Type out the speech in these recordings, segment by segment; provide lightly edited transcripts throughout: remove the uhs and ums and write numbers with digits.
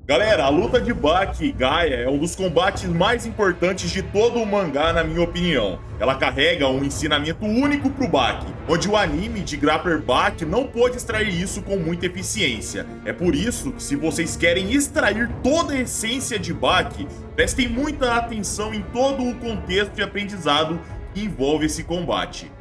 Galera, a luta de Baki e Gaia é um dos combates mais importantes de todo o mangá, na minha opinião. Ela carrega um ensinamento único pro Baki, onde o anime de Grappler Baki não pôde extrair isso com muita eficiência. É por isso que, se vocês querem extrair toda a essência de Baki, prestem muita atenção em todo o contexto de aprendizado que envolve esse combate.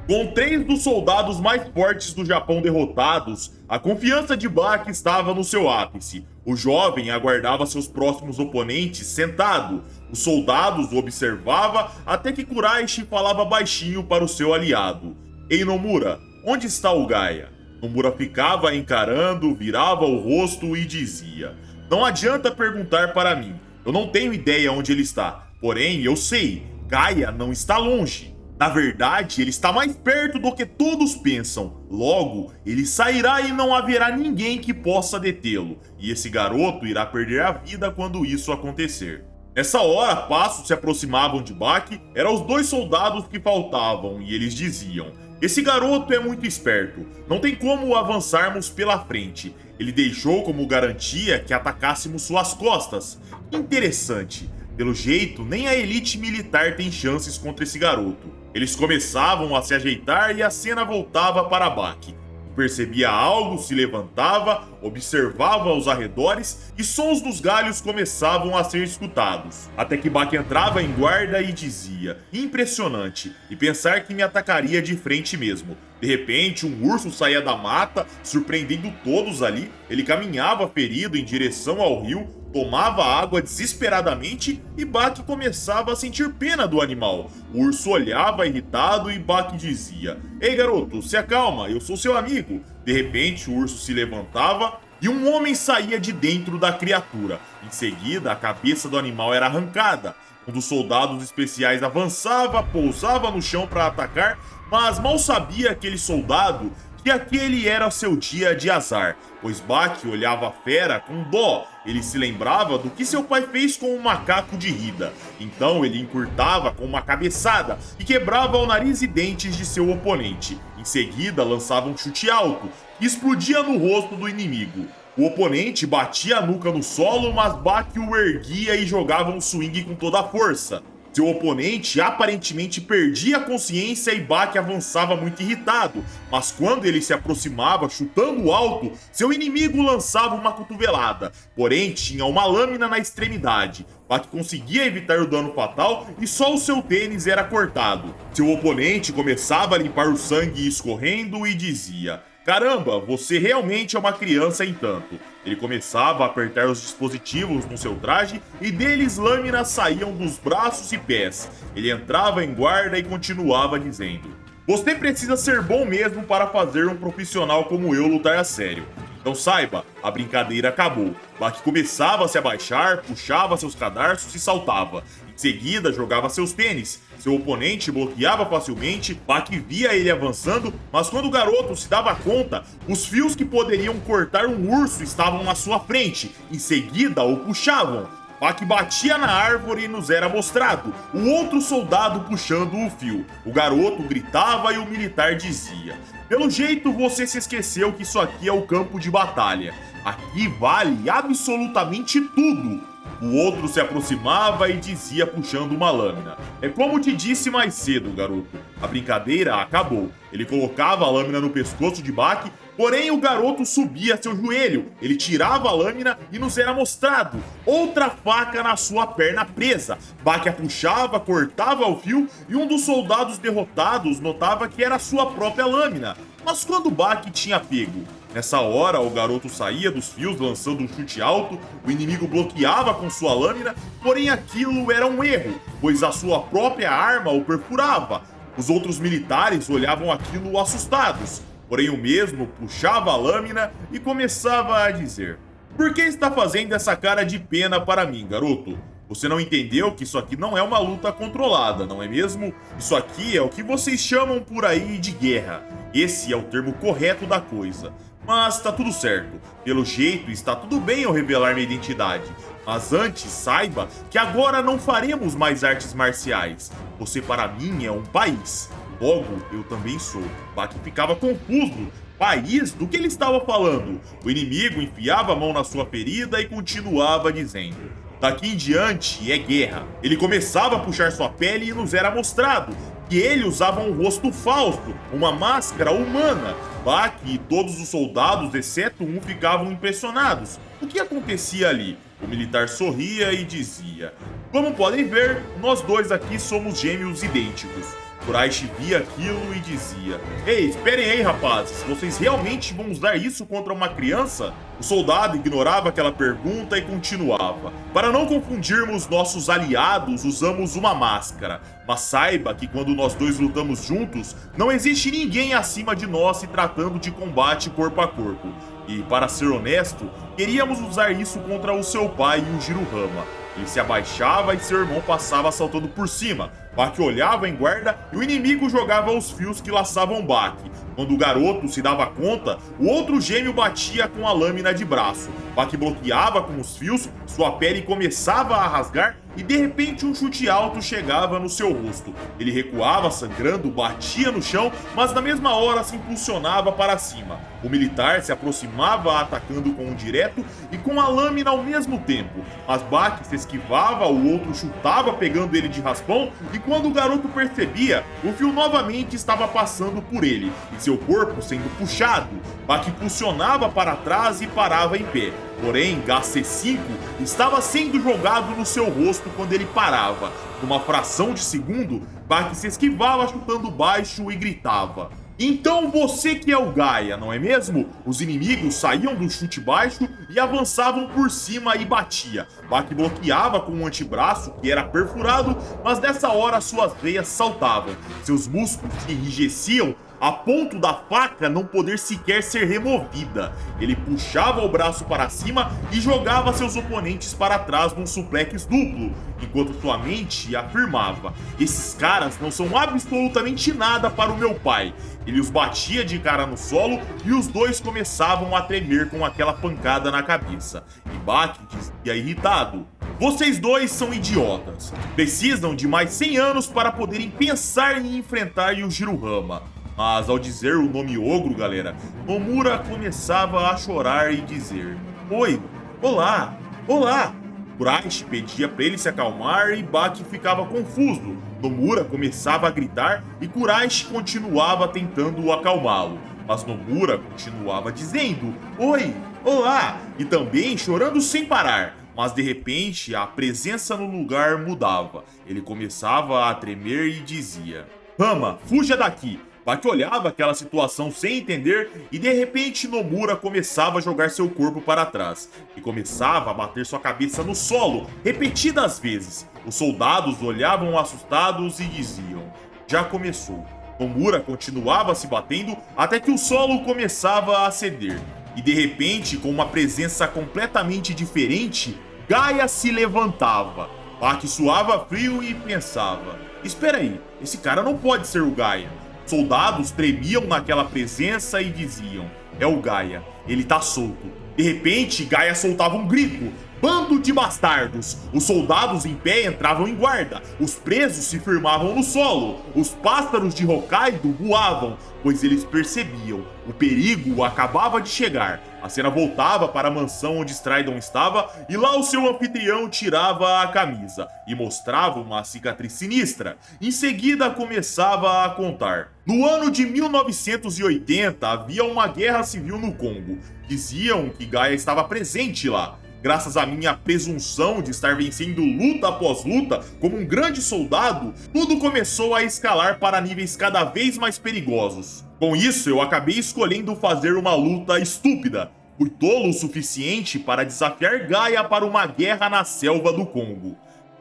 Com 3 dos soldados mais fortes do Japão derrotados, a confiança de Baki estava no seu ápice. O jovem aguardava seus próximos oponentes sentado. Os soldados o observavam até que Kuraishi falava baixinho para o seu aliado. "Ei, Nomura, onde está o Gaia?" Nomura ficava encarando, virava o rosto e dizia: "Não adianta perguntar para mim, eu não tenho ideia onde ele está. Porém, eu sei, Gaia não está longe. Na verdade, ele está mais perto do que todos pensam. Logo, ele sairá e não haverá ninguém que possa detê-lo. E esse garoto irá perder a vida quando isso acontecer." Nessa hora, passos se aproximavam de Baki. Eram os 2 soldados que faltavam e eles diziam: "Esse garoto é muito esperto. Não tem como avançarmos pela frente. Ele deixou como garantia que atacássemos suas costas. Interessante. Pelo jeito, nem a elite militar tem chances contra esse garoto." Eles começavam a se ajeitar e a cena voltava para Baki. Percebia algo, se levantava, observava os arredores e sons dos galhos começavam a ser escutados. Até que Baki entrava em guarda e dizia: "Impressionante, e pensar que me atacaria de frente mesmo." De repente, um urso saía da mata, surpreendendo todos ali. Ele caminhava ferido em direção ao rio, tomava água desesperadamente e Baki começava a sentir pena do animal. O urso olhava irritado e Baki dizia: "Ei, garoto, se acalma, eu sou seu amigo." De repente, o urso se levantava e um homem saía de dentro da criatura. Em seguida, a cabeça do animal era arrancada. Um dos soldados especiais avançava, pousava no chão para atacar, mas mal sabia aquele soldado que aquele era seu dia de azar, pois Baki olhava a fera com dó. Ele se lembrava do que seu pai fez com um macaco de Hida. Então ele encurtava com uma cabeçada e quebrava o nariz e dentes de seu oponente. Em seguida lançava um chute alto que explodia no rosto do inimigo. O oponente batia a nuca no solo, mas Baki o erguia e jogava um swing com toda a força. Seu oponente aparentemente perdia a consciência e Baki avançava muito irritado, mas quando ele se aproximava chutando alto, seu inimigo lançava uma cotovelada, porém tinha uma lâmina na extremidade. Baki conseguia evitar o dano fatal e só o seu tênis era cortado. Seu oponente começava a limpar o sangue escorrendo e dizia: "Caramba, você realmente é uma criança em tanto." Ele começava a apertar os dispositivos no seu traje e deles lâminas saíam dos braços e pés. Ele entrava em guarda e continuava dizendo: "Você precisa ser bom mesmo para fazer um profissional como eu lutar a sério. Então saiba, a brincadeira acabou." Baki começava a se abaixar, puxava seus cadarços e saltava. Em seguida, jogava seus tênis. Seu oponente bloqueava facilmente, Baki via ele avançando, mas quando o garoto se dava conta, os fios que poderiam cortar um urso estavam na sua frente. Em seguida, o puxavam. Baki batia na árvore e nos era mostrado o outro soldado puxando o fio. O garoto gritava e o militar dizia: "Pelo jeito você se esqueceu que isso aqui é o campo de batalha. Aqui vale absolutamente tudo." O outro se aproximava e dizia puxando uma lâmina: "É como te disse mais cedo, garoto. A brincadeira acabou." Ele colocava a lâmina no pescoço de Baki, porém o garoto subia seu joelho. Ele tirava a lâmina e nos era mostrado outra faca na sua perna presa. Baki a puxava, cortava o fio e um dos soldados derrotados notava que era sua própria lâmina. Mas quando Baki tinha pego? Nessa hora, o garoto saía dos fios lançando um chute alto, o inimigo bloqueava com sua lâmina, porém aquilo era um erro, pois a sua própria arma o perfurava. Os outros militares olhavam aquilo assustados, porém o mesmo puxava a lâmina e começava a dizer: "Por que está fazendo essa cara de pena para mim, garoto? Você não entendeu que isso aqui não é uma luta controlada, não é mesmo? Isso aqui é o que vocês chamam por aí de guerra. Esse é o termo correto da coisa. Mas tá tudo certo. Pelo jeito, está tudo bem eu revelar minha identidade. Mas antes, saiba que agora não faremos mais artes marciais. Você para mim é um país. Logo, eu também sou." Baki ficava confuso. país do que ele estava falando. O inimigo enfiava a mão na sua ferida e continuava dizendo: daqui em diante é guerra. Ele começava a puxar sua pele e nos era mostrado que ele usava um rosto falso, uma máscara humana. Bach e todos os soldados, exceto um, ficavam impressionados. O que acontecia ali? O militar sorria e dizia: como podem ver, nós dois aqui somos gêmeos idênticos. Quraysh via aquilo e dizia: ei, esperem aí, rapazes, vocês realmente vão usar isso contra uma criança? O soldado ignorava aquela pergunta e continuava: para não confundirmos nossos aliados, usamos uma máscara. Mas saiba que quando nós dois lutamos juntos, não existe ninguém acima de nós se tratando de combate corpo a corpo. E, para ser honesto, queríamos usar isso contra o seu pai e o Jiruhama. Ele se abaixava e seu irmão passava saltando por cima. Bach olhava em guarda e o inimigo jogava os fios que laçavam Bach. Quando o garoto se dava conta, o outro gêmeo batia com a lâmina de braço. Bach bloqueava com os fios, sua pele começava a rasgar e de repente um chute alto chegava no seu rosto. Ele recuava sangrando, batia no chão, mas na mesma hora se impulsionava para cima. O militar se aproximava atacando com um direto e com a lâmina ao mesmo tempo. Mas Bach se esquivava, o outro chutava pegando ele de raspão e quando o garoto percebia, o fio novamente estava passando por ele e seu corpo sendo puxado. Bach impulsionava para trás e parava em pé. Porém, HC5 estava sendo jogado no seu rosto quando ele parava. Numa fração de segundo, Bach se esquivava chutando baixo e gritava: então você que é o Gaia, não é mesmo? Os inimigos saíam do chute baixo e avançavam por cima e batia. Bach bloqueava com um antebraço que era perfurado, mas nessa hora suas veias saltavam. Seus músculos se enrijeciam a ponto da faca não poder sequer ser removida. Ele puxava o braço para cima e jogava seus oponentes para trás num suplex duplo, enquanto sua mente afirmava: esses caras não são absolutamente nada para o meu pai. Ele os batia de cara no solo e os dois começavam a tremer com aquela pancada na cabeça. E Bach dizia irritado: vocês dois são idiotas. Precisam de mais 100 anos para poderem pensar em enfrentar Yujiruhama. Mas ao dizer o nome ogro, galera, Nomura começava a chorar e dizer: oi, olá, olá. Quraysh pedia para ele se acalmar e Bach ficava confuso. Nomura começava a gritar e Quraysh continuava tentando acalmá-lo. Mas Nomura continuava dizendo: oi, olá, e também chorando sem parar. Mas de repente a presença no lugar mudava. Ele começava a tremer e dizia: Rama, fuja daqui. Bach olhava aquela situação sem entender e de repente Nomura começava a jogar seu corpo para trás e começava a bater sua cabeça no solo repetidas vezes. Os soldados olhavam assustados e diziam: já começou. Nomura continuava se batendo até que o solo começava a ceder e de repente, com uma presença completamente diferente, Gaia se levantava. Bach suava frio e pensava: espera aí, esse cara não pode ser o Gaia. Soldados tremiam naquela presença e diziam: é o Gaia, ele tá solto. De repente, Gaia soltava um grito: bando de bastardos! Os soldados em pé entravam em guarda, os presos se firmavam no solo, os pássaros de Hokkaido voavam, pois eles percebiam, o perigo acabava de chegar. A cena voltava para a mansão onde Stridon estava e lá o seu anfitrião tirava a camisa e mostrava uma cicatriz sinistra. Em seguida começava a contar. No ano de 1980 havia uma guerra civil no Congo. Diziam que Gaia estava presente lá. Graças à minha presunção de estar vencendo luta após luta como um grande soldado, tudo começou a escalar para níveis cada vez mais perigosos. Com isso, eu acabei escolhendo fazer uma luta estúpida. Fui tolo o suficiente para desafiar Gaia para uma guerra na selva do Congo.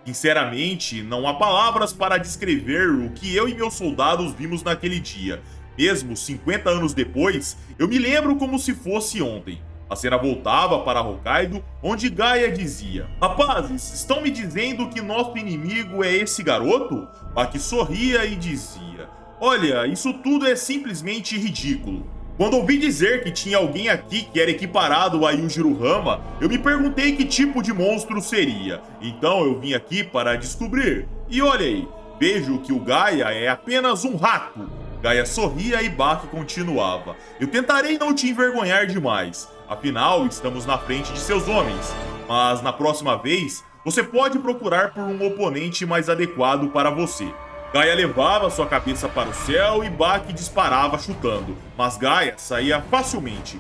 Sinceramente, não há palavras para descrever o que eu e meus soldados vimos naquele dia. Mesmo 50 anos depois, eu me lembro como se fosse ontem. A cena voltava para Hokkaido, onde Gaia dizia: rapazes, estão me dizendo que nosso inimigo é esse garoto? Bach sorria e dizia: olha, isso tudo é simplesmente ridículo. Quando ouvi dizer que tinha alguém aqui que era equiparado a Yujiruhama, eu me perguntei que tipo de monstro seria. Então eu vim aqui para descobrir. E olha aí, vejo que o Gaia é apenas um rato. Gaia sorria e Bach continuava. Eu tentarei não te envergonhar demais. Afinal, estamos na frente de seus homens. Mas na próxima vez, você pode procurar por um oponente mais adequado para você. Gaia levava sua cabeça para o céu e Bach disparava chutando, mas Gaia saía facilmente.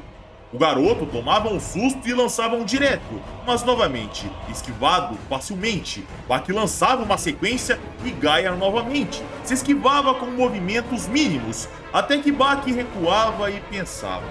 O garoto tomava um susto e lançava um direto, mas novamente, esquivado facilmente. Bach lançava uma sequência e Gaia novamente se esquivava com movimentos mínimos, até que Bach recuava e pensava: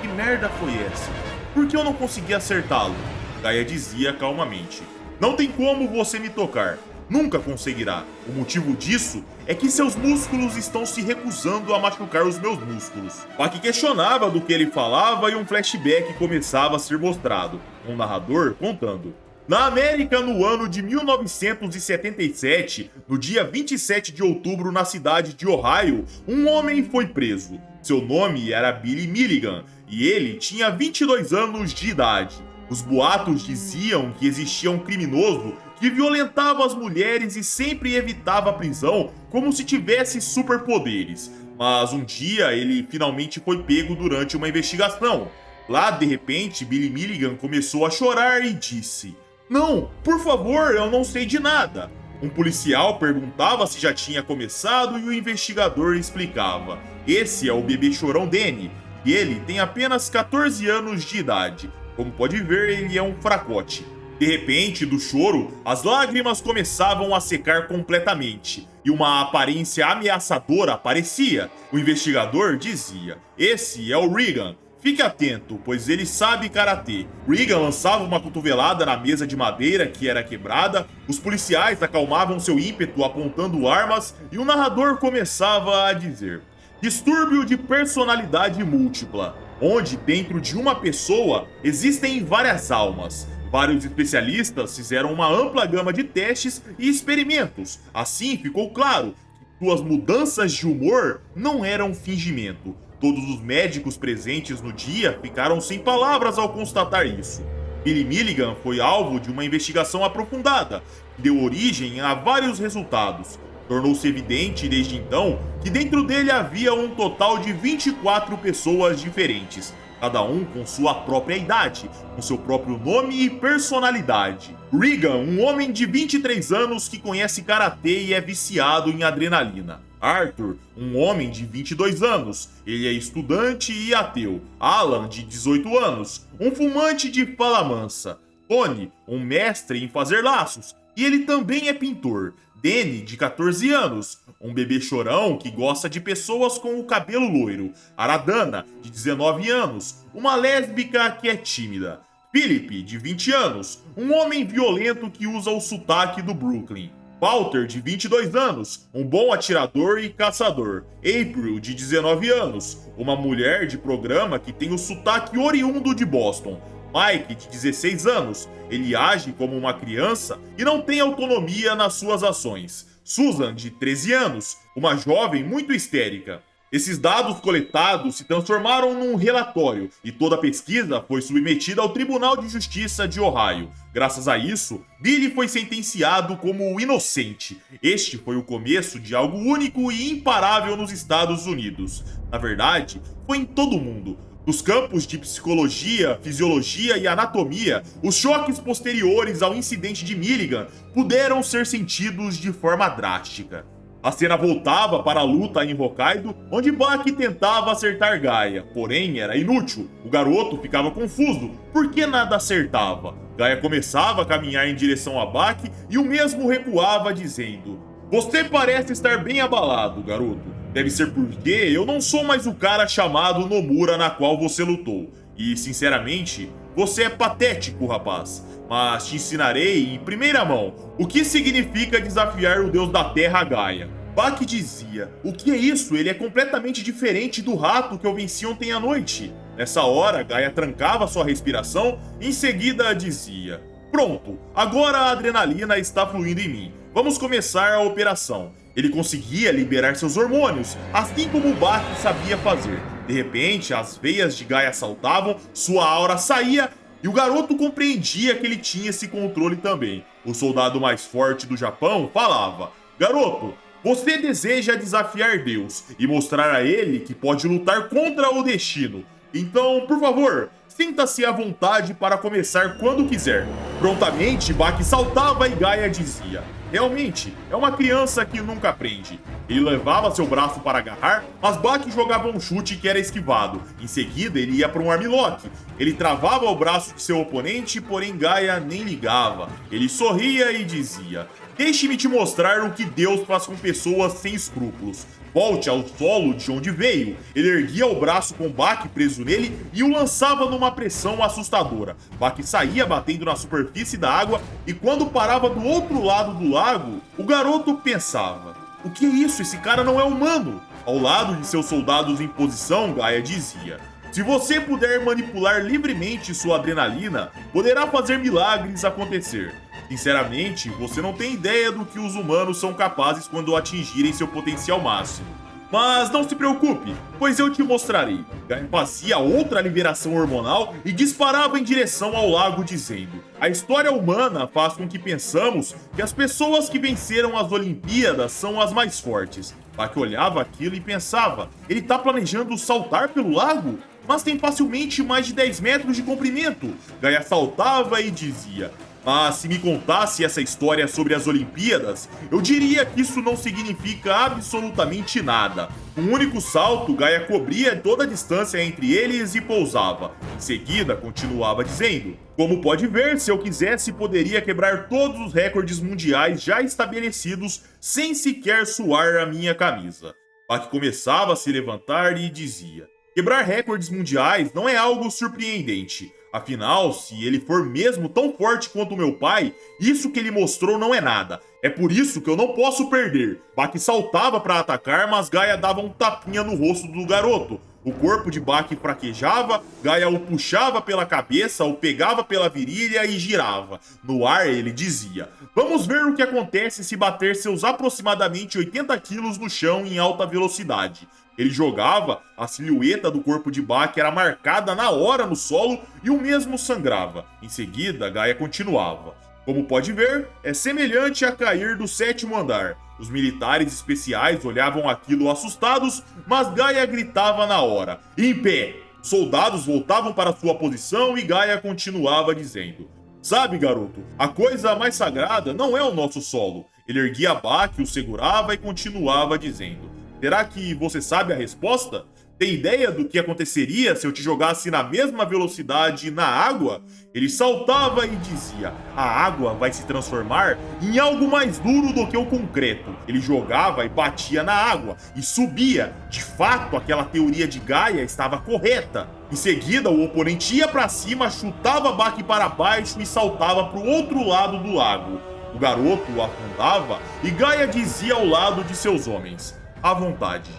que merda foi essa? Por que eu não consegui acertá-lo? Gaia dizia calmamente: não tem como você me tocar. Nunca conseguirá. O motivo disso é que seus músculos estão se recusando a machucar os meus músculos. Bach questionava do que ele falava e um flashback começava a ser mostrado, um narrador contando. Na América, no ano de 1977, no dia 27 de outubro, na cidade de Ohio, um homem foi preso. Seu nome era Billy Milligan e ele tinha 22 anos de idade. Os boatos diziam que existia um criminoso que violentava as mulheres e sempre evitava a prisão como se tivesse superpoderes. Mas um dia ele finalmente foi pego durante uma investigação. Lá, de repente, Billy Milligan começou a chorar e disse: não, por favor, eu não sei de nada. Um policial perguntava se já tinha começado e o investigador explicava: esse é o bebê chorão Danny, e ele tem apenas 14 anos de idade. Como pode ver, ele é um fracote. De repente, do choro, as lágrimas começavam a secar completamente e uma aparência ameaçadora aparecia. O investigador dizia: esse é o Regan. Fique atento, pois ele sabe karatê. Regan lançava uma cotovelada na mesa de madeira que era quebrada, os policiais acalmavam seu ímpeto apontando armas e o narrador começava a dizer: distúrbio de personalidade múltipla, onde dentro de uma pessoa existem várias almas. Vários especialistas fizeram uma ampla gama de testes e experimentos. Assim ficou claro que suas mudanças de humor não eram fingimento. Todos os médicos presentes no dia ficaram sem palavras ao constatar isso. Billy Milligan foi alvo de uma investigação aprofundada, que deu origem a vários resultados. Tornou-se evidente desde então que dentro dele havia um total de 24 pessoas diferentes, cada um com sua própria idade, com seu próprio nome e personalidade. Regan, um homem de 23 anos que conhece karatê e é viciado em adrenalina. Arthur, um homem de 22 anos, ele é estudante e ateu. Alan, de 18 anos, um fumante de fala mansa. Tony, um mestre em fazer laços, e ele também é pintor. Danny, de 14 anos, um bebê chorão que gosta de pessoas com o cabelo loiro. Aradana, de 19 anos, uma lésbica que é tímida. Philip, de 20 anos, um homem violento que usa o sotaque do Brooklyn. Walter, de 22 anos, um bom atirador e caçador. April, de 19 anos, uma mulher de programa que tem o sotaque oriundo de Boston. Mike, de 16 anos, ele age como uma criança e não tem autonomia nas suas ações. Susan, de 13 anos, uma jovem muito histérica. Esses dados coletados se transformaram num relatório e toda a pesquisa foi submetida ao Tribunal de Justiça de Ohio. Graças a isso, Billy foi sentenciado como inocente. Este foi o começo de algo único e imparável nos Estados Unidos. Na verdade, foi em todo o mundo. Nos campos de psicologia, fisiologia e anatomia, os choques posteriores ao incidente de Milligan puderam ser sentidos de forma drástica. A cena voltava para a luta em Hokkaido, onde Bach tentava acertar Gaia, porém era inútil. O garoto ficava confuso, porque nada acertava. Gaia começava a caminhar em direção a Bach e o mesmo recuava dizendo: "Você parece estar bem abalado, garoto. Deve ser porque eu não sou mais o cara chamado Nomura na qual você lutou. E, sinceramente, você é patético, rapaz. Mas te ensinarei em primeira mão o que significa desafiar o deus da terra, Gaia." Bach dizia: "O que é isso? Ele é completamente diferente do rato que eu venci ontem à noite." Nessa hora, Gaia trancava sua respiração e em seguida dizia: "Pronto, agora a adrenalina está fluindo em mim. Vamos começar a operação." Ele conseguia liberar seus hormônios, assim como Bach sabia fazer. De repente, as veias de Gaia saltavam, sua aura saía e o garoto compreendia que ele tinha esse controle também. O soldado mais forte do Japão falava: "Garoto, Você deseja desafiar Deus e mostrar a ele que pode lutar contra o destino. Então, por favor, sinta-se à vontade para começar quando quiser. Prontamente, Baki saltava e Gaia dizia: realmente, é uma criança que nunca aprende. Ele levava seu braço para agarrar, mas Baki jogava um chute que era esquivado. Em seguida, ele ia para um armlock. Ele travava o braço de seu oponente, porém Gaia nem ligava. Ele sorria e dizia: deixe-me te mostrar o que Deus faz com pessoas sem escrúpulos. Volte ao solo de onde veio. Ele erguia o braço com Baki preso nele e o lançava numa pressão assustadora. Baki saía batendo na superfície da água e quando parava do outro lado do lago, o garoto pensava: o que é isso? Esse cara não é humano. Ao lado de seus soldados em posição, Gaia dizia: se você puder manipular livremente sua adrenalina, poderá fazer milagres acontecer. Sinceramente, você não tem ideia do que os humanos são capazes quando atingirem seu potencial máximo. Mas não se preocupe, pois eu te mostrarei. Gaia fazia outra liberação hormonal e disparava em direção ao lago dizendo: a história humana faz com que pensamos que as pessoas que venceram as Olimpíadas são as mais fortes. Baki olhava aquilo e pensava: ele tá planejando saltar pelo lago? Mas tem facilmente mais de 10 metros de comprimento. Gaia saltava e dizia: mas se me contasse essa história sobre as Olimpíadas, eu diria que isso não significa absolutamente nada. Um único salto, Gaia cobria toda a distância entre eles e pousava. Em seguida, continuava dizendo: como pode ver, se eu quisesse, poderia quebrar todos os recordes mundiais já estabelecidos sem sequer suar a minha camisa. Baki começava a se levantar e dizia: quebrar recordes mundiais não é algo surpreendente. Afinal, se ele for mesmo tão forte quanto meu pai, isso que ele mostrou não é nada. É por isso que eu não posso perder. Baki saltava para atacar, mas Gaia dava um tapinha no rosto do garoto. O corpo de Baki fraquejava, Gaia o puxava pela cabeça, o pegava pela virilha e girava. No ar ele dizia: vamos ver o que acontece se bater seus aproximadamente 80 quilos no chão em alta velocidade. Ele jogava, a silhueta do corpo de Baki era marcada na hora no solo e o mesmo sangrava. Em seguida, Gaia continuava: como pode ver, é semelhante a cair do 7º andar. Os militares especiais olhavam aquilo assustados, mas Gaia gritava na hora: em pé! Soldados voltavam para sua posição e Gaia continuava dizendo: sabe, garoto, a coisa mais sagrada não é o nosso solo. Ele erguia Baki, o segurava e continuava dizendo: será que você sabe a resposta? Tem ideia do que aconteceria se eu te jogasse na mesma velocidade na água? Ele saltava e dizia: a água vai se transformar em algo mais duro do que o concreto. Ele jogava e batia na água e subia. De fato, aquela teoria de Gaia estava correta. Em seguida, o oponente ia para cima, chutava Baki para baixo e saltava para o outro lado do lago. O garoto o afundava e Gaia dizia ao lado de seus homens: à vontade.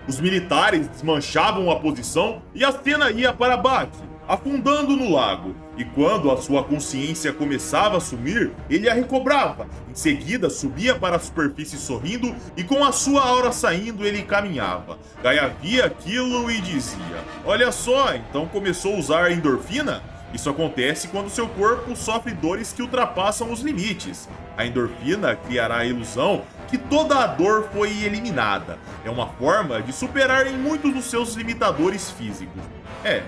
Os militares desmanchavam a posição e a cena ia para Baki, afundando no lago. E quando a sua consciência começava a sumir, ele a recobrava. Em seguida, subia para a superfície sorrindo e com a sua aura saindo, ele caminhava. Gaia via aquilo e dizia: olha só, então começou a usar endorfina? Isso acontece quando seu corpo sofre dores que ultrapassam os limites. A endorfina criará a ilusão que toda a dor foi eliminada. É uma forma de superar em muitos dos seus limitadores físicos.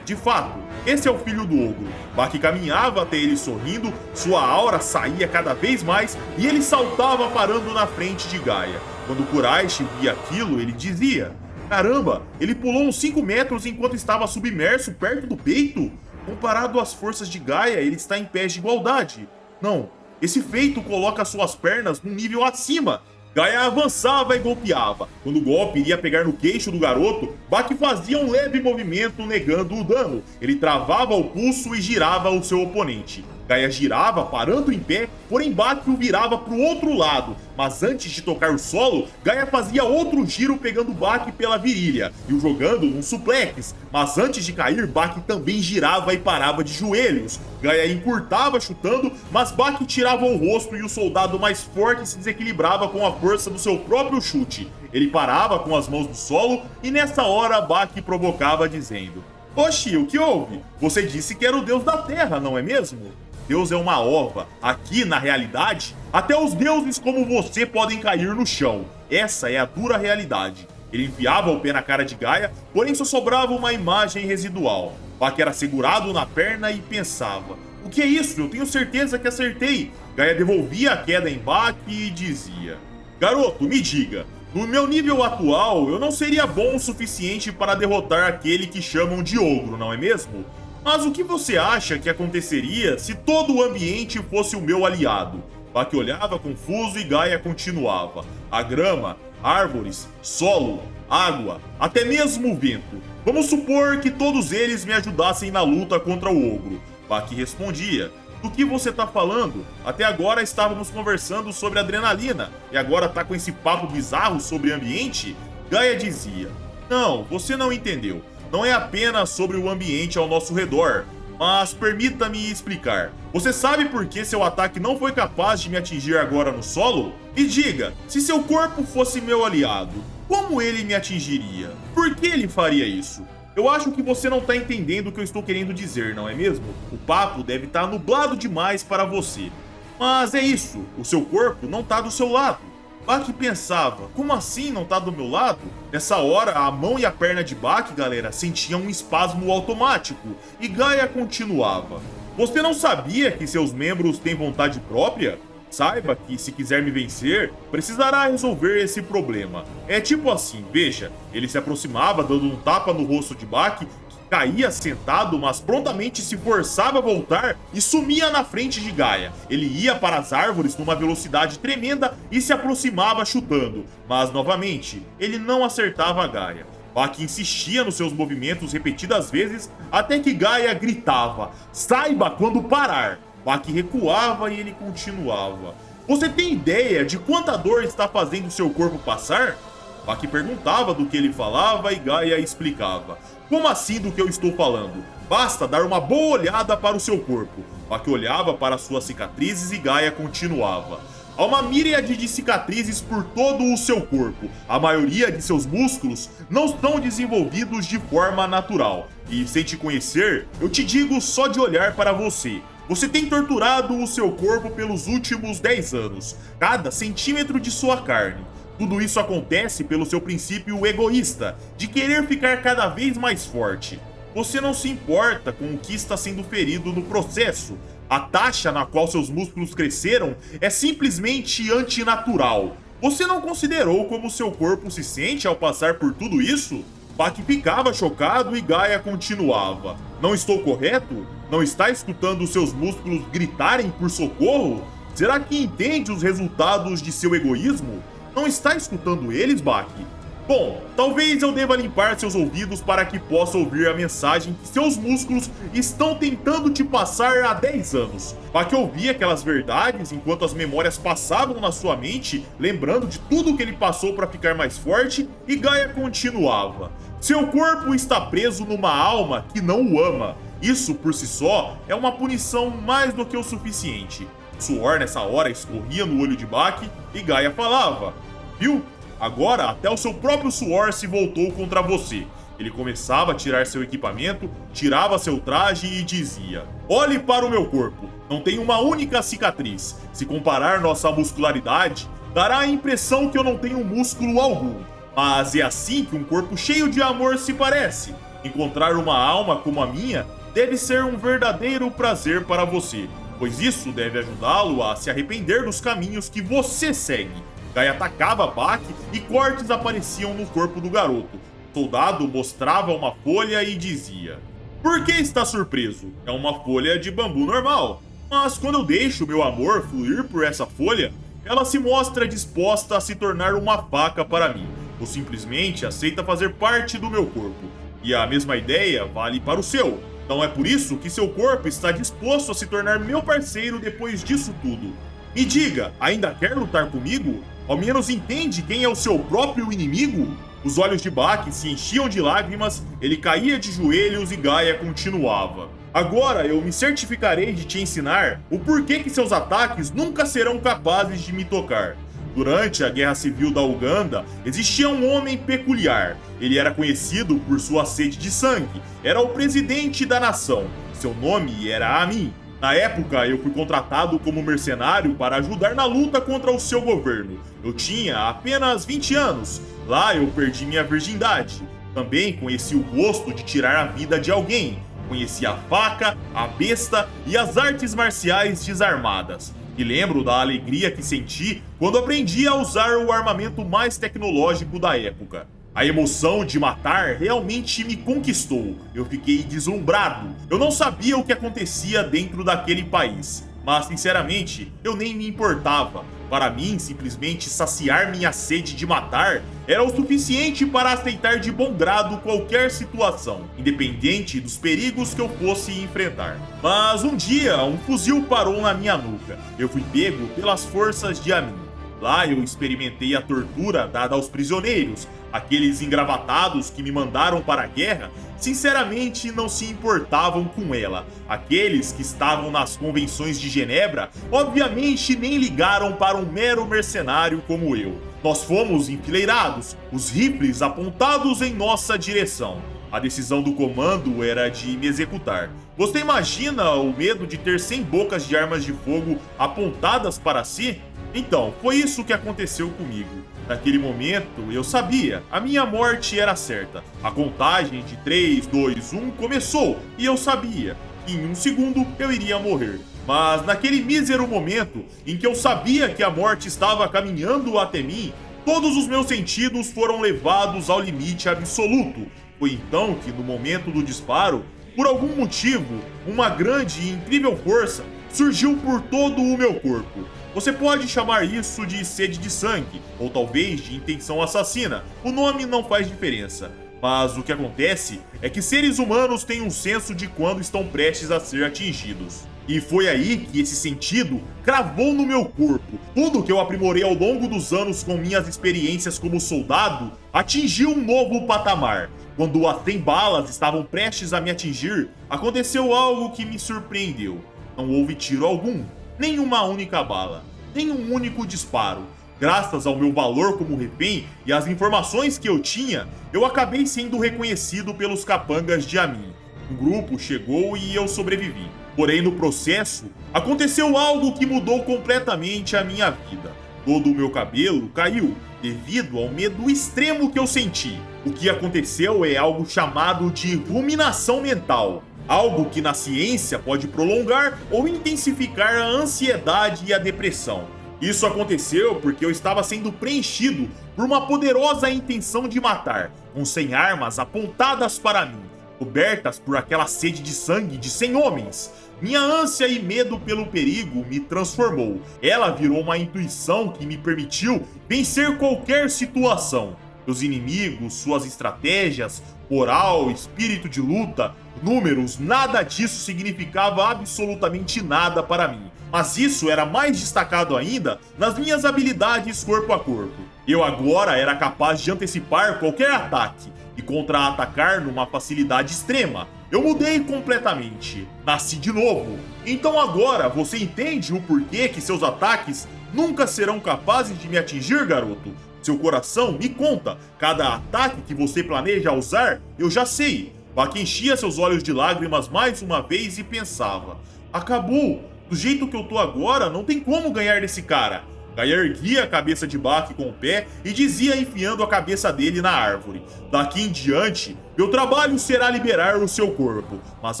De fato, esse é o filho do ogro. Baki caminhava até ele sorrindo, sua aura saía cada vez mais e ele saltava parando na frente de Gaia. Quando Kuraishi via aquilo, ele dizia: caramba, ele pulou uns 5 metros enquanto estava submerso perto do peito? Comparado às forças de Gaia, ele está em pés de igualdade. Não, esse feito coloca suas pernas num nível acima. Gaia avançava e golpeava. Quando o golpe iria pegar no queixo do garoto, Baki fazia um leve movimento negando o dano. Ele travava o pulso e girava o seu oponente. Gaia girava, parando em pé, porém Baki o virava para o outro lado. Mas antes de tocar o solo, Gaia fazia outro giro pegando Baki pela virilha e o jogando num suplex. Mas antes de cair, Baki também girava e parava de joelhos. Gaia encurtava chutando, mas Baki tirava o rosto e o soldado mais forte se desequilibrava com a força do seu próprio chute. Ele parava com as mãos no solo e nessa hora Baki provocava dizendo: oxi, o que houve? Você disse que era o deus da terra, não é mesmo? Deus é uma ova. Aqui, na realidade, até os deuses como você podem cair no chão. Essa é a dura realidade. Ele enfiava o pé na cara de Gaia, porém só sobrava uma imagem residual. Baki era segurado na perna e pensava: o que é isso? Eu tenho certeza que acertei. Gaia devolvia a queda em Baki e dizia: garoto, me diga, no meu nível atual, eu não seria bom o suficiente para derrotar aquele que chamam de ogro, não é mesmo? Mas o que você acha que aconteceria se todo o ambiente fosse o meu aliado? Baki olhava confuso e Gaia continuava: a grama, árvores, solo, água, até mesmo o vento. Vamos supor que todos eles me ajudassem na luta contra o ogro. Baki respondia: do que você tá falando? Até agora estávamos conversando sobre adrenalina e agora tá com esse papo bizarro sobre ambiente? Gaia dizia: não, você não entendeu. Não é apenas sobre o ambiente ao nosso redor, mas permita-me explicar. Você sabe por que seu ataque não foi capaz de me atingir agora no solo? E diga, se seu corpo fosse meu aliado, como ele me atingiria? Por que ele faria isso? Eu acho que você não tá entendendo o que eu estou querendo dizer, não é mesmo? O papo deve estar nublado demais para você. Mas é isso, o seu corpo não tá do seu lado. Baki pensava: como assim não tá do meu lado? Nessa hora, a mão e a perna de Baki, galera, sentiam um espasmo automático. E Gaia continuava: você não sabia que seus membros têm vontade própria? Saiba que, se quiser me vencer, precisará resolver esse problema. É tipo assim, veja, ele se aproximava dando um tapa no rosto de Baki, que caía sentado, mas prontamente se forçava a voltar e sumia na frente de Gaia. Ele ia para as árvores numa velocidade tremenda e se aproximava chutando, mas novamente, ele não acertava a Gaia. Baki insistia nos seus movimentos repetidas vezes até que Gaia gritava: saiba quando parar! Baki recuava e ele continuava: você tem ideia de quanta dor está fazendo seu corpo passar? Baki perguntava do que ele falava e Gaia explicava: como assim do que eu estou falando? Basta dar uma boa olhada para o seu corpo. Baki olhava para suas cicatrizes e Gaia continuava: há uma miríade de cicatrizes por todo o seu corpo. A maioria de seus músculos não estão desenvolvidos de forma natural. E sem te conhecer, eu te digo só de olhar para você. Você tem torturado o seu corpo pelos últimos 10 anos, cada centímetro de sua carne. Tudo isso acontece pelo seu princípio egoísta, de querer ficar cada vez mais forte. Você não se importa com o que está sendo ferido no processo. A taxa na qual seus músculos cresceram é simplesmente antinatural. Você não considerou como seu corpo se sente ao passar por tudo isso? Baki ficava chocado e Gaia continuava: não estou correto? Não está escutando seus músculos gritarem por socorro? Será que entende os resultados de seu egoísmo? Não está escutando eles, Baki? Bom, talvez eu deva limpar seus ouvidos para que possa ouvir a mensagem que seus músculos estão tentando te passar há 10 anos. Baki ouvia aquelas verdades enquanto as memórias passavam na sua mente, lembrando de tudo que ele passou para ficar mais forte, e Gaia continuava: seu corpo está preso numa alma que não o ama. Isso, por si só, é uma punição mais do que o suficiente. O suor nessa hora escorria no olho de Baki e Gaia falava: viu? Agora até o seu próprio suor se voltou contra você. Ele começava a tirar seu equipamento, tirava seu traje e dizia: olhe para o meu corpo, não tem uma única cicatriz. Se comparar nossa muscularidade, dará a impressão que eu não tenho músculo algum. Mas é assim que um corpo cheio de amor se parece. Encontrar uma alma como a minha deve ser um verdadeiro prazer para você, pois isso deve ajudá-lo a se arrepender dos caminhos que você segue. Gaia atacava Baki e cortes apareciam no corpo do garoto. O soldado mostrava uma folha e dizia: por que está surpreso? É uma folha de bambu normal. Mas quando eu deixo meu amor fluir por essa folha, ela se mostra disposta a se tornar uma faca para mim, ou simplesmente aceita fazer parte do meu corpo. E a mesma ideia vale para o seu. Então é por isso que seu corpo está disposto a se tornar meu parceiro depois disso tudo. Me diga, ainda quer lutar comigo? Ao menos entende quem é o seu próprio inimigo? Os olhos de Baki se enchiam de lágrimas, ele caía de joelhos e Gaia continuava: agora eu me certificarei de te ensinar o porquê que seus ataques nunca serão capazes de me tocar. Durante a Guerra Civil da Uganda, existia um homem peculiar. Ele era conhecido por sua sede de sangue. Era o presidente da nação. Seu nome era Amin. Na época, eu fui contratado como mercenário para ajudar na luta contra o seu governo. Eu tinha apenas 20 anos. Lá eu perdi minha virgindade. Também conheci o gosto de tirar a vida de alguém. Conheci a faca, a besta e as artes marciais desarmadas. E lembro da alegria que senti quando aprendi a usar o armamento mais tecnológico da época. A emoção de matar realmente me conquistou. Eu fiquei deslumbrado. Eu não sabia o que acontecia dentro daquele país, mas sinceramente eu nem me importava. Para mim, simplesmente saciar minha sede de matar era o suficiente para aceitar de bom grado qualquer situação, independente dos perigos que eu fosse enfrentar. Mas um dia, um fuzil parou na minha nuca. Eu fui pego pelas forças de Amin. Lá eu experimentei a tortura dada aos prisioneiros. Aqueles engravatados que me mandaram para a guerra, sinceramente não se importavam com ela. Aqueles que estavam nas convenções de Genebra, obviamente nem ligaram para um mero mercenário como eu. Nós fomos enfileirados, os rifles apontados em nossa direção. A decisão do comando era de me executar. Você imagina o medo de ter 100 bocas de armas de fogo apontadas para si? Então, foi isso que aconteceu comigo. Naquele momento, eu sabia, a minha morte era certa. A contagem de 3, 2, 1 começou e eu sabia que em um segundo eu iria morrer. Mas naquele mísero momento em que eu sabia que a morte estava caminhando até mim, todos os meus sentidos foram levados ao limite absoluto. Foi então que, no momento do disparo, por algum motivo, uma grande e incrível força surgiu por todo o meu corpo. Você pode chamar isso de sede de sangue, ou talvez de intenção assassina, o nome não faz diferença. Mas o que acontece é que seres humanos têm um senso de quando estão prestes a ser atingidos. E foi aí que esse sentido cravou no meu corpo. Tudo que eu aprimorei ao longo dos anos com minhas experiências como soldado atingiu um novo patamar. Quando as 100 balas estavam prestes a me atingir, aconteceu algo que me surpreendeu. Não houve tiro algum. Nem uma única bala, nem um único disparo. Graças ao meu valor como refém e às informações que eu tinha, eu acabei sendo reconhecido pelos capangas de Amin. Um grupo chegou e eu sobrevivi. Porém, no processo, aconteceu algo que mudou completamente a minha vida. Todo o meu cabelo caiu devido ao medo extremo que eu senti. O que aconteceu é algo chamado de ruminação mental. Algo que na ciência pode prolongar ou intensificar a ansiedade e a depressão. Isso aconteceu porque eu estava sendo preenchido por uma poderosa intenção de matar, com 100 armas apontadas para mim, cobertas por aquela sede de sangue de 100 homens. Minha ânsia e medo pelo perigo me transformou. Ela virou uma intuição que me permitiu vencer qualquer situação. Meus inimigos, suas estratégias, moral, espírito de luta, números, nada disso significava absolutamente nada para mim. Mas isso era mais destacado ainda nas minhas habilidades corpo a corpo. Eu agora era capaz de antecipar qualquer ataque e contra-atacar numa facilidade extrema. Eu mudei completamente. Nasci de novo. Então agora você entende o porquê que seus ataques nunca serão capazes de me atingir, garoto? Seu coração me conta. Cada ataque que você planeja usar, eu já sei. Bak enchia seus olhos de lágrimas mais uma vez e pensava: acabou. Do jeito que eu tô agora, não tem como ganhar desse cara. Gaia erguia a cabeça de Bak com o pé e dizia enfiando a cabeça dele na árvore: daqui em diante, meu trabalho será liberar o seu corpo. Mas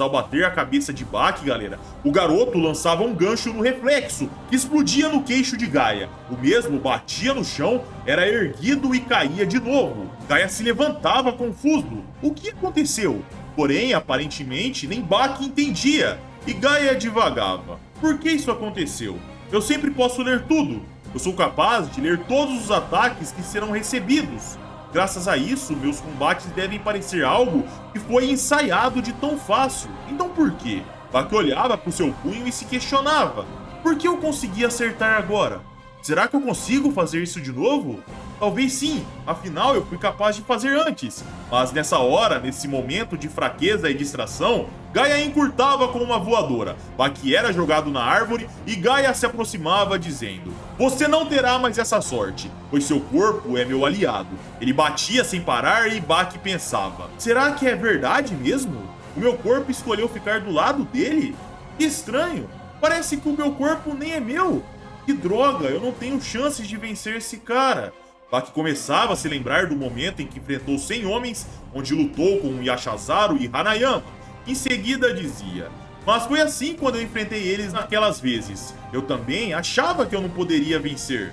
ao bater a cabeça de Bak, galera, o garoto lançava um gancho no reflexo, que explodia no queixo de Gaia. O mesmo batia no chão, era erguido e caía de novo. Gaia se levantava confuso. O que aconteceu? Porém, aparentemente, nem Bak entendia. E Gaia divagava. Por que isso aconteceu? Eu sempre posso ler tudo. Eu sou capaz de ler todos os ataques que serão recebidos. Graças a isso, meus combates devem parecer algo que foi ensaiado de tão fácil. Então por quê? Bak olhava para o seu punho e se questionava: por que eu consegui acertar agora? Será que eu consigo fazer isso de novo? Talvez sim, afinal eu fui capaz de fazer antes. Mas nessa hora, nesse momento de fraqueza e distração, Gaia encurtava com uma voadora. Bak era jogado na árvore e Gaia se aproximava dizendo: você não terá mais essa sorte, pois seu corpo é meu aliado. Ele batia sem parar e Bak pensava: será que é verdade mesmo? O meu corpo escolheu ficar do lado dele? Que estranho, parece que o meu corpo nem é meu. Que droga, eu não tenho chances de vencer esse cara. Baki começava a se lembrar do momento em que enfrentou 100 homens, onde lutou com Yashazaru e Hanayama. Em seguida dizia: mas foi assim quando eu enfrentei eles naquelas vezes. Eu também achava que eu não poderia vencer.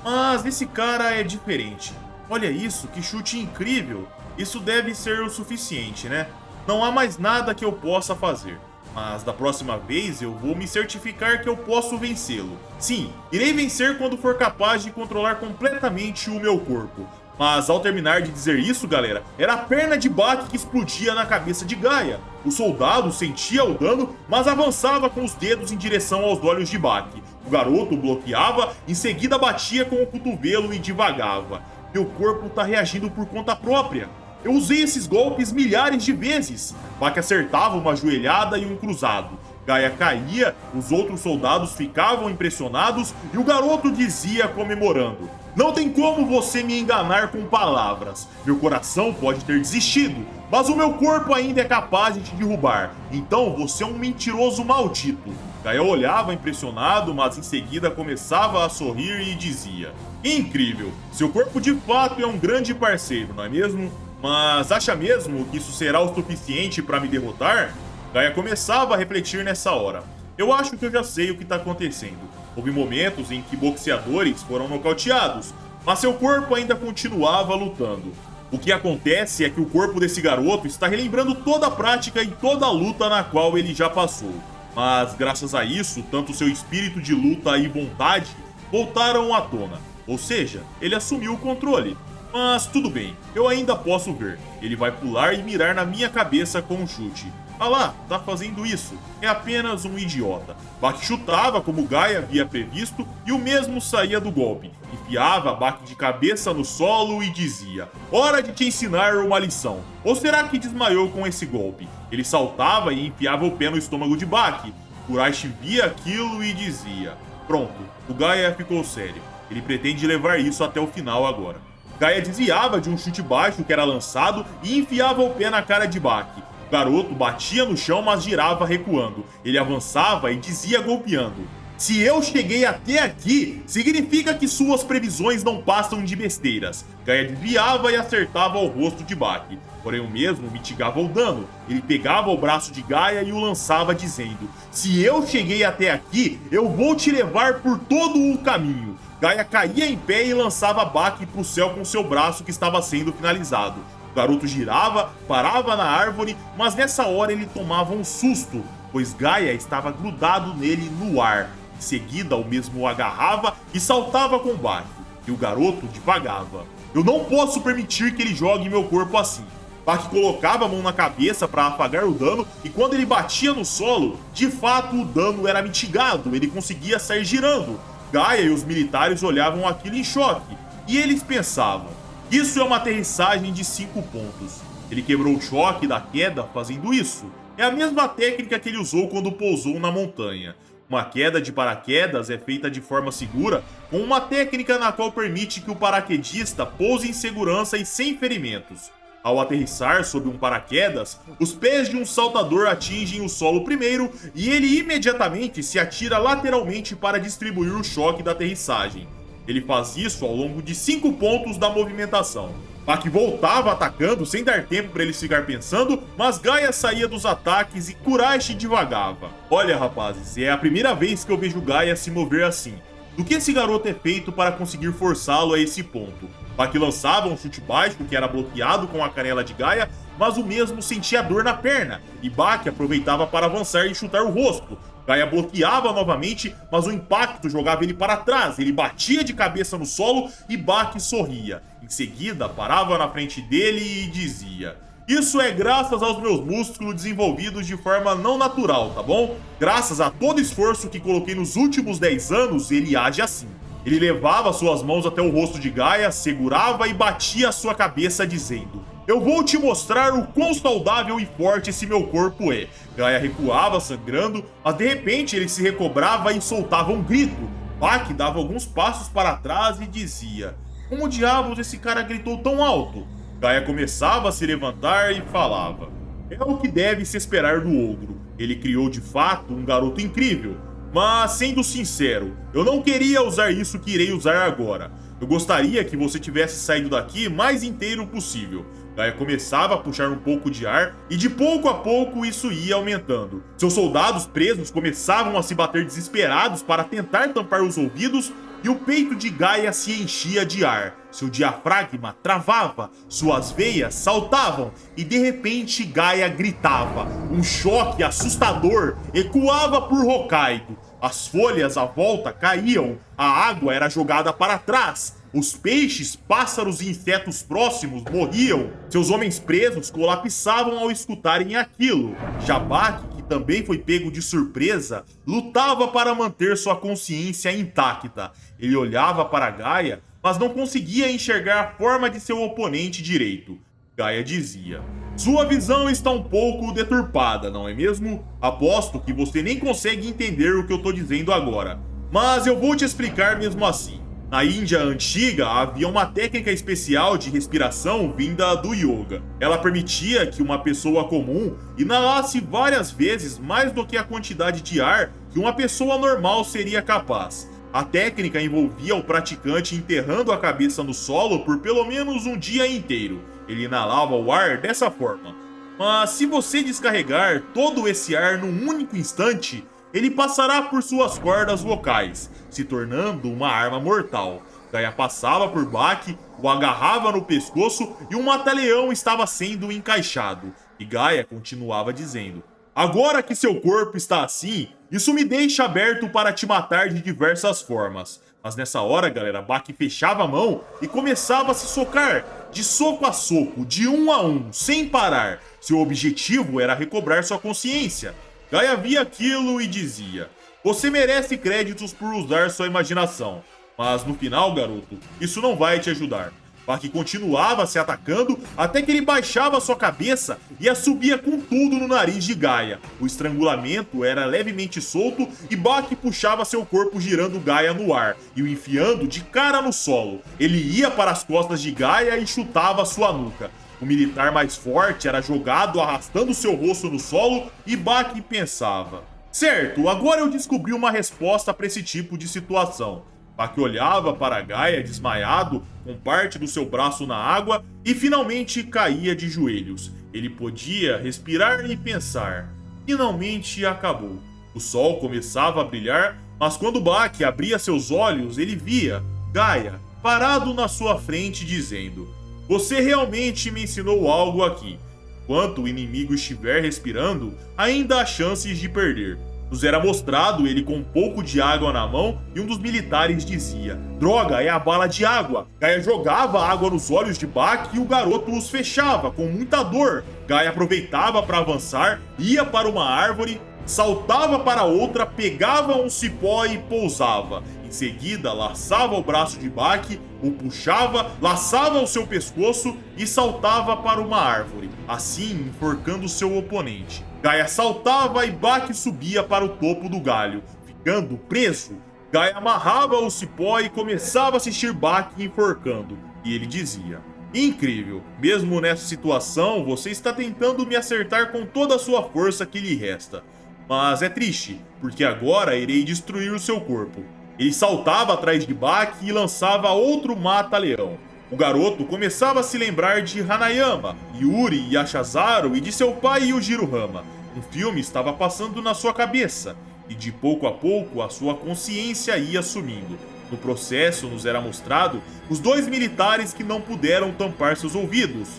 Mas esse cara é diferente. Olha isso, que chute incrível. Isso deve ser o suficiente, né? Não há mais nada que eu possa fazer. Mas da próxima vez eu vou me certificar que eu posso vencê-lo. Sim, irei vencer quando for capaz de controlar completamente o meu corpo. Mas ao terminar de dizer isso, galera, era a perna de Baki que explodia na cabeça de Gaia. O soldado sentia o dano, mas avançava com os dedos em direção aos olhos de Baki. O garoto bloqueava, em seguida batia com o cotovelo e divagava. Meu corpo tá reagindo por conta própria. Eu usei esses golpes milhares de vezes. Baki acertava uma joelhada e um cruzado. Gaia caía, os outros soldados ficavam impressionados e o garoto dizia comemorando: não tem como você me enganar com palavras. Meu coração pode ter desistido, mas o meu corpo ainda é capaz de te derrubar. Então você é um mentiroso maldito. Gaia olhava impressionado, mas em seguida começava a sorrir e dizia: incrível, seu corpo de fato é um grande parceiro, não é mesmo? Mas acha mesmo que isso será o suficiente para me derrotar? Gaia começava a refletir nessa hora. Eu acho que eu já sei o que está acontecendo. Houve momentos em que boxeadores foram nocauteados, mas seu corpo ainda continuava lutando. O que acontece é que o corpo desse garoto está relembrando toda a prática e toda a luta na qual ele já passou. Mas graças a isso, tanto seu espírito de luta e vontade voltaram à tona. Ou seja, ele assumiu o controle. Mas tudo bem, eu ainda posso ver. Ele vai pular e mirar na minha cabeça com um chute. Ah lá, tá fazendo isso. É apenas um idiota. Baki chutava como Gaia havia previsto e o mesmo saía do golpe. Enfiava Baki de cabeça no solo e dizia: hora de te ensinar uma lição. Ou será que desmaiou com esse golpe? Ele saltava e enfiava o pé no estômago de Baki. Kuraishi via aquilo e dizia: pronto, o Gaia ficou sério. Ele pretende levar isso até o final agora. Gaia desviava de um chute baixo que era lançado e enfiava o pé na cara de Baki. O garoto batia no chão, mas girava recuando. Ele avançava e dizia golpeando: se eu cheguei até aqui, significa que suas previsões não passam de besteiras. Gaia desviava e acertava o rosto de Baki. Porém o mesmo mitigava o dano. Ele pegava o braço de Gaia e o lançava dizendo: se eu cheguei até aqui, eu vou te levar por todo o caminho. Gaia caía em pé e lançava Baki para o céu com seu braço que estava sendo finalizado. O garoto girava, parava na árvore, mas nessa hora ele tomava um susto, pois Gaia estava grudado nele no ar. Em seguida, o mesmo o agarrava e saltava com Baki, e o garoto divagava. Eu não posso permitir que ele jogue meu corpo assim. Baki colocava a mão na cabeça para apagar o dano e quando ele batia no solo, de fato o dano era mitigado, ele conseguia sair girando. Gaia e os militares olhavam aquilo em choque, e eles pensavam: isso é uma aterrissagem de 5 pontos. Ele quebrou o choque da queda fazendo isso. É a mesma técnica que ele usou quando pousou na montanha. Uma queda de paraquedas é feita de forma segura, com uma técnica na qual permite que o paraquedista pouse em segurança e sem ferimentos. Ao aterrissar sob um paraquedas, os pés de um saltador atingem o solo primeiro e ele imediatamente se atira lateralmente para distribuir o choque da aterrissagem. Ele faz isso ao longo de 5 pontos da movimentação. Baki voltava atacando sem dar tempo para ele ficar pensando, mas Gaia saía dos ataques e Kuraishi divagava. Olha rapazes, é a primeira vez que eu vejo Gaia se mover assim. Do que esse garoto é feito para conseguir forçá-lo a esse ponto? Baki lançava um chute baixo que era bloqueado com a canela de Gaia, mas o mesmo sentia dor na perna, e Baki aproveitava para avançar e chutar o rosto. Gaia bloqueava novamente, mas o impacto jogava ele para trás, ele batia de cabeça no solo e Baki sorria. Em seguida, parava na frente dele e dizia: isso é graças aos meus músculos desenvolvidos de forma não natural, tá bom? Graças a todo esforço que coloquei nos últimos 10 anos, ele age assim. Ele levava suas mãos até o rosto de Gaia, segurava e batia a sua cabeça dizendo: eu vou te mostrar o quão saudável e forte esse meu corpo é. Gaia recuava sangrando, mas de repente ele se recobrava e soltava um grito. Baki dava alguns passos para trás e dizia: como diabos esse cara gritou tão alto? Gaia começava a se levantar e falava: é o que deve se esperar do ogro. Ele criou de fato um garoto incrível. Mas, sendo sincero, eu não queria usar isso que irei usar agora. Eu gostaria que você tivesse saído daqui mais inteiro possível. Gaia começava a puxar um pouco de ar e de pouco a pouco isso ia aumentando. Seus soldados presos começavam a se bater desesperados para tentar tampar os ouvidos e o peito de Gaia se enchia de ar. Seu diafragma travava, suas veias saltavam e de repente Gaia gritava. Um choque assustador ecoava por Hokkaido. As folhas à volta caíam, a água era jogada para trás. Os peixes, pássaros e insetos próximos morriam. Seus homens presos colapsavam ao escutarem aquilo. Jabak, que também foi pego de surpresa, lutava para manter sua consciência intacta. Ele olhava para Gaia, mas não conseguia enxergar a forma de seu oponente direito. Gaia dizia: "Sua visão está um pouco deturpada, não é mesmo? Aposto que você nem consegue entender o que eu tô dizendo agora. Mas eu vou te explicar mesmo assim. Na Índia antiga, havia uma técnica especial de respiração vinda do yoga. Ela permitia que uma pessoa comum inalasse várias vezes mais do que a quantidade de ar que uma pessoa normal seria capaz. A técnica envolvia o praticante enterrando a cabeça no solo por pelo menos um dia inteiro. Ele inalava o ar dessa forma. Mas se você descarregar todo esse ar num único instante, ele passará por suas cordas vocais, se tornando uma arma mortal. Gaia passava por Bak, o agarrava no pescoço e um mata-leão estava sendo encaixado. E Gaia continuava dizendo: "Agora que seu corpo está assim, isso me deixa aberto para te matar de diversas formas." Mas nessa hora, galera, Bak fechava a mão e começava a se socar, de soco a soco, de um a um, sem parar. Seu objetivo era recobrar sua consciência. Gaia via aquilo e dizia: "Você merece créditos por usar sua imaginação. Mas no final, garoto, isso não vai te ajudar." Bak continuava se atacando até que ele baixava sua cabeça e a subia com tudo no nariz de Gaia. O estrangulamento era levemente solto e Bak puxava seu corpo girando Gaia no ar e o enfiando de cara no solo. Ele ia para as costas de Gaia e chutava sua nuca. O militar mais forte era jogado arrastando seu rosto no solo e Bak pensava: "Certo, agora eu descobri uma resposta para esse tipo de situação." Bak olhava para Gaia desmaiado, com parte do seu braço na água, e finalmente caía de joelhos. Ele podia respirar e pensar: finalmente acabou. O sol começava a brilhar, mas quando Bak abria seus olhos, ele via Gaia parado na sua frente dizendo: "Você realmente me ensinou algo aqui. Enquanto o inimigo estiver respirando, ainda há chances de perder." Nos era mostrado ele com um pouco de água na mão e um dos militares dizia: "Droga, é a bala de água." Gaia jogava água nos olhos de Bak e o garoto os fechava com muita dor. Gaia aproveitava para avançar, ia para uma árvore, saltava para outra, pegava um cipó e pousava. Em seguida, laçava o braço de Bak, o puxava, laçava o seu pescoço e saltava para uma árvore, assim enforcando seu oponente. Gaia saltava e Bak subia para o topo do galho, ficando preso. Gaia amarrava o cipó e começava a assistir Bak enforcando. E ele dizia: "Incrível, mesmo nessa situação você está tentando me acertar com toda a sua força que lhe resta. Mas é triste, porque agora irei destruir o seu corpo." Ele saltava atrás de Bak e lançava outro mata-leão. O garoto começava a se lembrar de Hanayama, Yuri e Ashazaro e de seu pai Yujiro Hama. Um filme estava passando na sua cabeça, e de pouco a pouco a sua consciência ia sumindo. No processo nos era mostrado os dois militares que não puderam tampar seus ouvidos.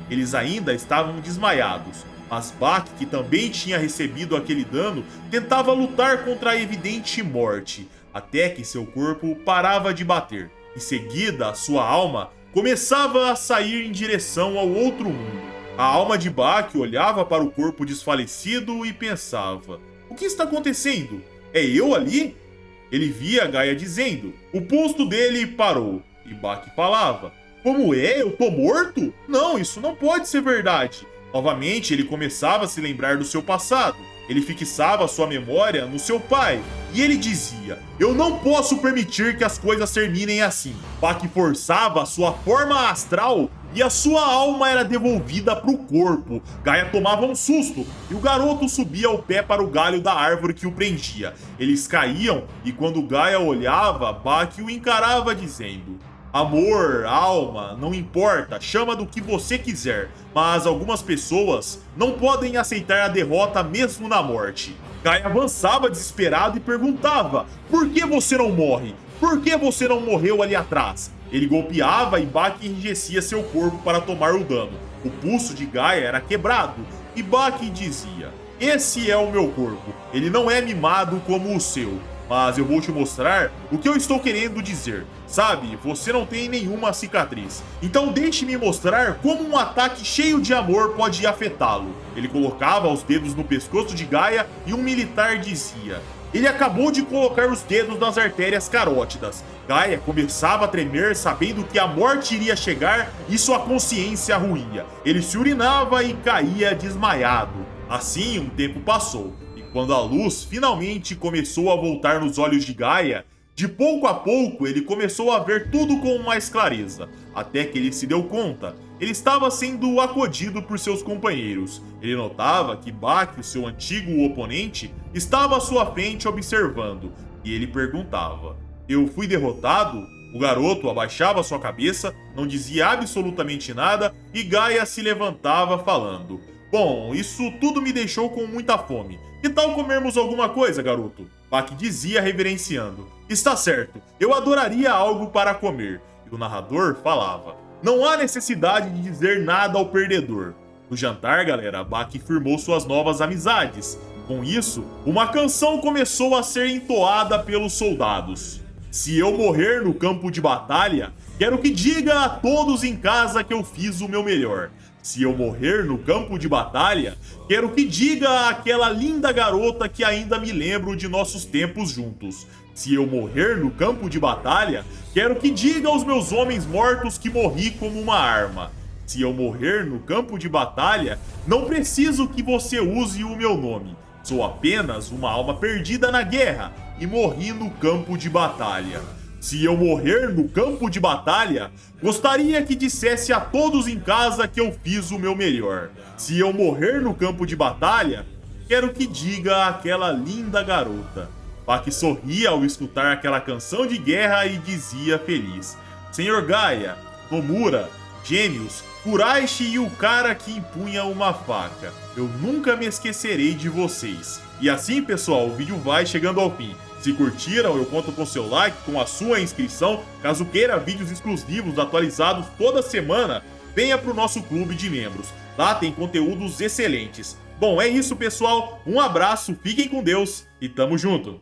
Eles ainda estavam desmaiados, mas Bak, que também tinha recebido aquele dano, tentava lutar contra a evidente morte, até que seu corpo parava de bater. Em seguida, a sua alma começava a sair em direção ao outro mundo. A alma de Bak olhava para o corpo desfalecido e pensava: "O que está acontecendo? É eu ali?" Ele via Gaia dizendo. O pulso dele parou e Bak falava: "Como é? Eu tô morto? Não, isso não pode ser verdade." Novamente ele começava a se lembrar do seu passado. Ele fixava sua memória no seu pai e ele dizia: "Eu não posso permitir que as coisas terminem assim." Bak forçava a sua forma astral e a sua alma era devolvida para o corpo. Gaia tomava um susto e o garoto subia ao pé para o galho da árvore que o prendia. Eles caíam e quando Gaia olhava, Baki o encarava dizendo: amor, alma, não importa, chama do que você quiser, mas algumas pessoas não podem aceitar a derrota mesmo na morte. Gaia avançava desesperado e perguntava: por que você não morre? Por que você não morreu ali atrás? Ele golpeava e Baki enrijecia seu corpo para tomar o dano. O pulso de Gaia era quebrado e Baki dizia: esse é o meu corpo, ele não é mimado como o seu. Mas eu vou te mostrar o que eu estou querendo dizer. Sabe, você não tem nenhuma cicatriz. Então deixe-me mostrar como um ataque cheio de amor pode afetá-lo. Ele colocava os dedos no pescoço de Gaia e um militar dizia: ele acabou de colocar os dedos nas artérias carótidas. Gaia começava a tremer, sabendo que a morte iria chegar e sua consciência ruía. Ele se urinava e caía desmaiado. Assim, um tempo passou. Quando a luz finalmente começou a voltar nos olhos de Gaia, de pouco a pouco ele começou a ver tudo com mais clareza, até que ele se deu conta. Ele estava sendo acodido por seus companheiros. Ele notava que Baki, seu antigo oponente, estava à sua frente observando, e ele perguntava: eu fui derrotado? O garoto abaixava sua cabeça, não dizia absolutamente nada, e Gaia se levantava falando: bom, isso tudo me deixou com muita fome. Que tal comermos alguma coisa, garoto? Baki dizia reverenciando: está certo, eu adoraria algo para comer. E o narrador falava: não há necessidade de dizer nada ao perdedor. No jantar, galera, Baki firmou suas novas amizades. Com isso, uma canção começou a ser entoada pelos soldados. Se eu morrer no campo de batalha, quero que diga a todos em casa que eu fiz o meu melhor. Se eu morrer no campo de batalha, quero que diga àquela linda garota que ainda me lembro de nossos tempos juntos. Se eu morrer no campo de batalha, quero que diga aos meus homens mortos que morri como uma arma. Se eu morrer no campo de batalha, não preciso que você use o meu nome. Sou apenas uma alma perdida na guerra e morri no campo de batalha. Se eu morrer no campo de batalha, gostaria que dissesse a todos em casa que eu fiz o meu melhor. Se eu morrer no campo de batalha, quero que diga àquela linda garota. Baki sorria ao escutar aquela canção de guerra e dizia feliz: Senhor Gaia, Nomura, Gêmeos, Kuraishi e o cara que empunha uma faca. Eu nunca me esquecerei de vocês. E assim, pessoal, o vídeo vai chegando ao fim. Se curtiram, eu conto com seu like, com a sua inscrição. Caso queira vídeos exclusivos atualizados toda semana, venha para o nosso clube de membros. Lá tem conteúdos excelentes. Bom, é isso, pessoal. Um abraço, fiquem com Deus e tamo junto!